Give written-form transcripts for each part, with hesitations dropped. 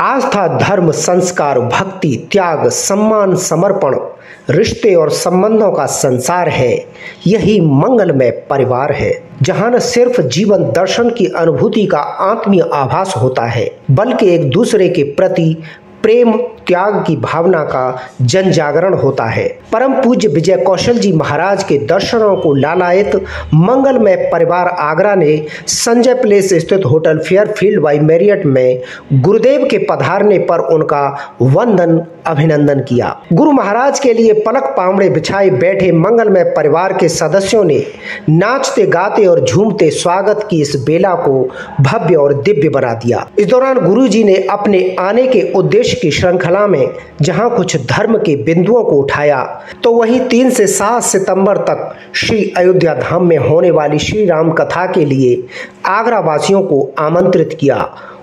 आस्था, धर्म, संस्कार, भक्ति, त्याग, सम्मान, समर्पण, रिश्ते और संबंधों का संसार है। यही मंगलमय परिवार है, जहां न सिर्फ जीवन दर्शन की अनुभूति का आत्मीय आभास होता है, बल्कि एक दूसरे के प्रति प्रेम, त्याग की भावना का जन जागरण होता है। परम पूज्य विजय कौशल जी महाराज के दर्शनों को लालायित मंगलमय परिवार आगरा ने संजय प्लेस स्थित होटल फेयरफील्ड बाई मैरियट में गुरुदेव के पधारने पर उनका वंदन अभिनंदन किया। गुरु महाराज के लिए पलक पामड़े बिछाए बैठे मंगलमय परिवार के सदस्यों ने नाचते गाते और झूमते स्वागत की इस बेला को भव्य और दिव्य बना दिया। इस दौरान गुरु जी ने अपने आने के उद्देश्य की श्रृंखला में जहां कुछ धर्म के बिंदुओं को उठाया, तो वहीं 3 से 7 सितंबर तक श्री अयोध्या धाम में होने वाली श्री राम कथा के लिए आगरा वासियों को आमंत्रित किया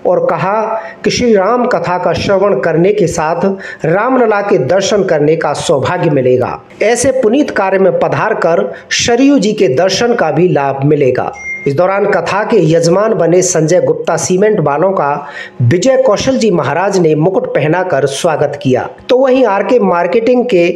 और कहा कि श्री राम कथा का श्रवण करने के साथ रामलला के दर्शन करने का सौभाग्य मिलेगा। ऐसे पुनीत कार्य में पधार कर शरयू जी के दर्शन का भी लाभ मिलेगा। इस दौरान कथा के यजमान बने संजय गुप्ता सीमेंट वालों का विजय कौशल जी महाराज ने मुकुट पहनाकर स्वागत किया, तो वहीं आरके मार्केटिंग के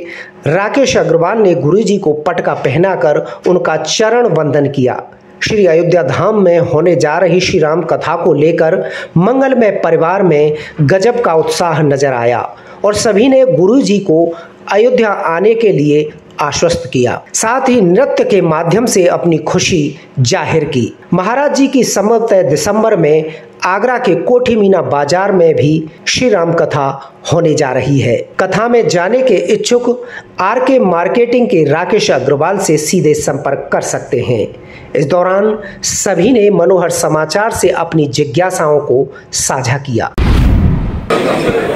राकेश अग्रवाल ने गुरु जी को पटका पहनाकर उनका चरण वंदन किया। श्री अयोध्या धाम में होने जा रही श्री राम कथा को लेकर मंगलमय परिवार में गजब का उत्साह नजर आया और सभी ने गुरु जी को अयोध्या आने के लिए आश्वस्त किया। साथ ही नृत्य के माध्यम से अपनी खुशी जाहिर की। महाराज जी की संभवतः दिसंबर में आगरा के कोठी मीना बाजार में भी श्री राम कथा होने जा रही है। कथा में जाने के इच्छुक आरके मार्केटिंग के राकेश अग्रवाल से सीधे संपर्क कर सकते हैं। इस दौरान सभी ने मनोहर समाचार से अपनी जिज्ञासाओं को साझा किया।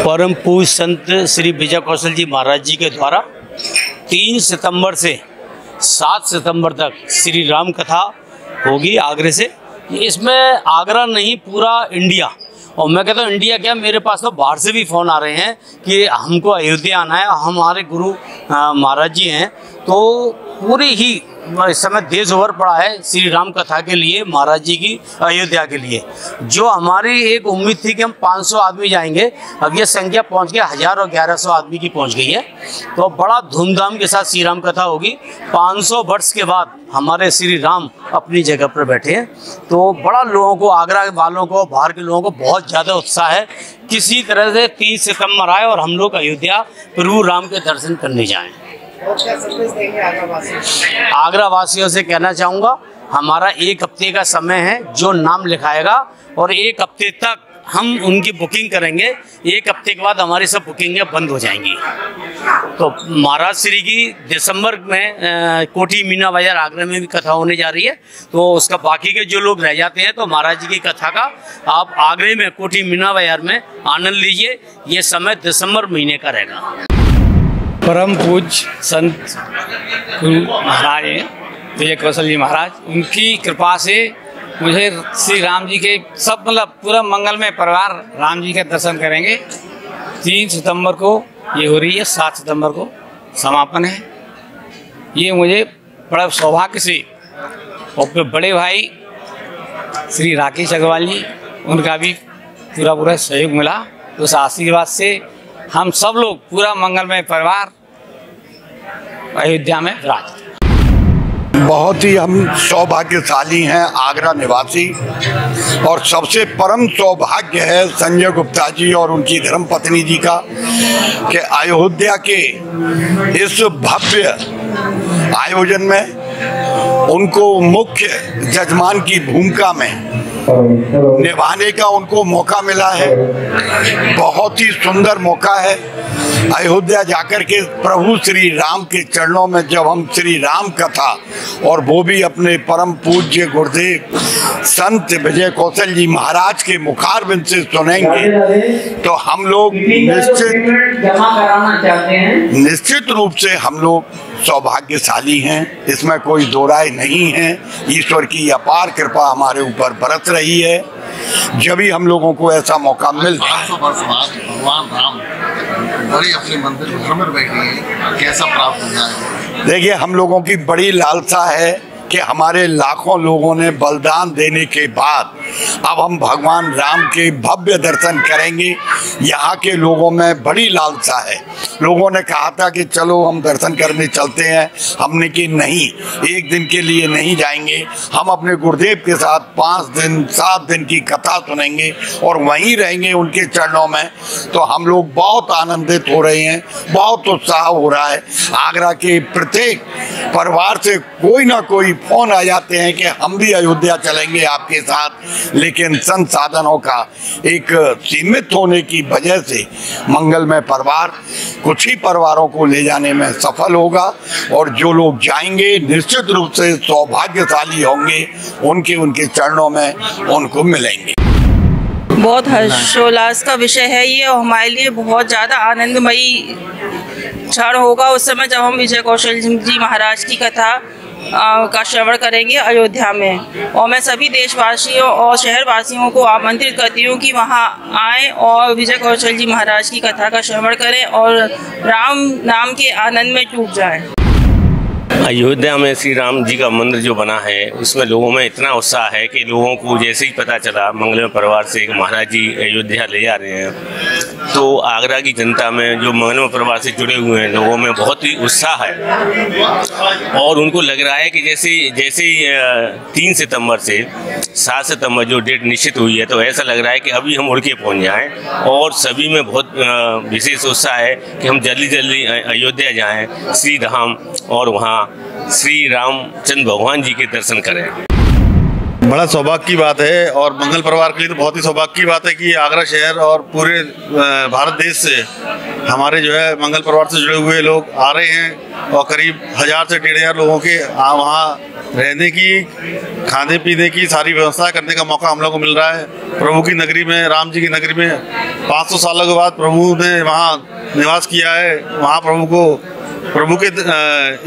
परम पूज्य संत श्री विजय कौशल जी महाराज जी के द्वारा 3 सितंबर से 7 सितंबर तक श्री राम कथा होगी आगरे से। इसमें आगरा नहीं, पूरा इंडिया, और मैं कहता हूँ इंडिया क्या, मेरे पास तो बाहर से भी फ़ोन आ रहे हैं कि हमको अयोध्या आना है। हमारे गुरु महाराज जी हैं, तो पूरी ही इस समय देश भर पड़ा है श्री राम कथा के लिए, महाराज जी की अयोध्या के लिए। जो हमारी एक उम्मीद थी कि हम 500 आदमी जाएंगे, अब ये संख्या पहुंच गया 1000 और 1100 आदमी की पहुंच गई है। तो बड़ा धूमधाम के साथ श्री राम कथा होगी। 500 वर्ष के बाद हमारे श्री राम अपनी जगह पर बैठे हैं, तो बड़ा लोगों को, आगरा वालों को, बाहर के लोगों को बहुत ज़्यादा उत्साह है। किसी तरह से 30 सितंबर आए और हम लोग अयोध्या प्रभु राम के दर्शन करने जाएँ। और क्या संदेश देंगे आगरा वासियों से कहना चाहूँगा, हमारा 1 हफ्ते का समय है, जो नाम लिखाएगा और 1 हफ्ते तक हम उनकी बुकिंग करेंगे। 1 हफ्ते के बाद हमारी सब बुकिंगें बंद हो जाएंगी। तो महाराज श्री की दिसंबर में कोठी मीना बाजार आगरा में भी कथा होने जा रही है, तो उसका बाकी के जो लोग रह जाते हैं, तो महाराज जी की कथा का आप आगरे में कोठी मीना बाजार में आनंद लीजिए। ये समय दिसंबर महीने का रहेगा। परम पूज्य संत गुरु महाराज विजय कौशल जी महाराज, उनकी कृपा से मुझे श्री राम जी के सब, मतलब पूरा मंगलमय परिवार राम जी के दर्शन करेंगे। 3 सितंबर को ये हो रही है, 7 सितंबर को समापन है। ये मुझे बड़ा सौभाग्य से, और बड़े भाई श्री राकेश अग्रवाल जी, उनका भी पूरा सहयोग मिला। उस आशीर्वाद से हम सब लोग, पूरा मंगलमय परिवार अयोध्या में विराज। बहुत ही हम सौभाग्यशाली हैं आगरा निवासी, और सबसे परम सौभाग्य है संजय गुप्ता जी और उनकी धर्मपत्नी जी का कि अयोध्या के इस भव्य आयोजन में उनको मुख्य जजमान की भूमिका में निभाने का उनको मौका मिला है। बहुत ही सुंदर मौका है। अयोध्या जाकर के प्रभु श्री राम के चरणों में जब हम श्री राम कथा, और वो भी अपने परम पूज्य गुरुदेव संत विजय कौशल जी महाराज के मुखारबिंद से सुनेंगे, तो हम लोग निश्चित रूप से हम लोग सौभाग्यशाली हैं। इसमें कोई दो राय नहीं है। ईश्वर की अपार कृपा हमारे ऊपर बरस रही है। जब भी हम लोगों को ऐसा मौका मिल जाए। 500 वर्ष बाद भगवान राम बड़ी अपने मंदिर में घर में बैठे हैं, कैसा प्राप्त हो जाए। देखिए, हम लोगों की बड़ी लालसा है कि हमारे लाखों लोगों ने बलिदान देने के बाद अब हम भगवान राम के भव्य दर्शन करेंगे। यहाँ के लोगों में बड़ी लालसा है। लोगों ने कहा था कि चलो हम दर्शन करने चलते हैं, हमने कि नहीं, एक दिन के लिए नहीं जाएंगे, हम अपने गुरुदेव के साथ 5 दिन 7 दिन की कथा सुनेंगे और वहीं रहेंगे उनके चरणों में। तो हम लोग बहुत आनंदित हो रहे हैं, बहुत उत्साह हो रहा है। आगरा के प्रत्येक परिवार से कोई ना कोई फोन आ जाते हैं कि हम भी अयोध्या चलेंगे आपके साथ, लेकिन संसाधनों का एक सीमित होने की वजह से मंगलमय परिवार कुछ ही परिवारों को ले जाने में सफल होगा और जो लोग जाएंगे निश्चित रूप से सौभाग्यशाली होंगे, उनके चरणों में उनको मिलेंगे। बहुत हर्षोल्लास का विषय है ये और हमारे लिए बहुत ज़्यादा आनंदमयी क्षण होगा उस समय जब हम विजय कौशल जी महाराज की कथा का श्रवण करेंगे अयोध्या में। और मैं सभी देशवासियों और शहरवासियों को आमंत्रित करती हूँ कि वहाँ आएँ और विजय कौशल जी महाराज की कथा का श्रवण करें और राम नाम के आनंद में डूब जाएं। अयोध्या में श्री राम जी का मंदिर जो बना है उसमें लोगों में इतना उत्साह है कि लोगों को जैसे ही पता चला मंगलमय परिवार से कि महाराज जी अयोध्या ले जा रहे हैं, तो आगरा की जनता में जो मंगलमय परिवार से जुड़े हुए हैं लोगों में बहुत ही उत्साह है। और उनको लग रहा है कि जैसे 3 सितंबर से 7 सितंबर जो डेट निश्चित हुई है, तो ऐसा लग रहा है कि अभी हम उड़ के पहुँच जाएँ। और सभी में बहुत विशेष उत्साह है कि हम जल्दी अयोध्या जाएँ, श्री धाम, और वहाँ श्री रामचंद्र भगवान जी के दर्शन करें। बड़ा सौभाग्य की बात है और मंगल परिवार के लिए तो बहुत ही सौभाग्य की बात है कि आगरा शहर और पूरे भारत देश से हमारे जो है मंगल परिवार से जुड़े हुए लोग आ रहे हैं और करीब 1000 से 1500 लोगों के वहाँ रहने की, खाने पीने की सारी व्यवस्था करने का मौका हम लोग को मिल रहा है। प्रभु की नगरी में, राम जी की नगरी में 500 सालों के बाद प्रभु ने वहाँ निवास किया है। वहाँ प्रभु के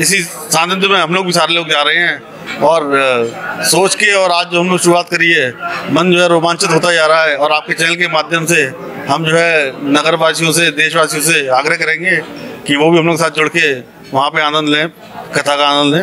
इसी सानिध्य में हम लोग भी सारे लोग जा रहे हैं और सोच के, और आज जो हम लोग शुरुआत करी है, मन जो है रोमांचित होता जा रहा है। और आपके चैनल के माध्यम से हम जो है नगरवासियों से, देशवासियों से आग्रह करेंगे कि वो भी हम लोग के साथ जुड़ के वहाँ पे आनंद लें, कथा का आनंद लें।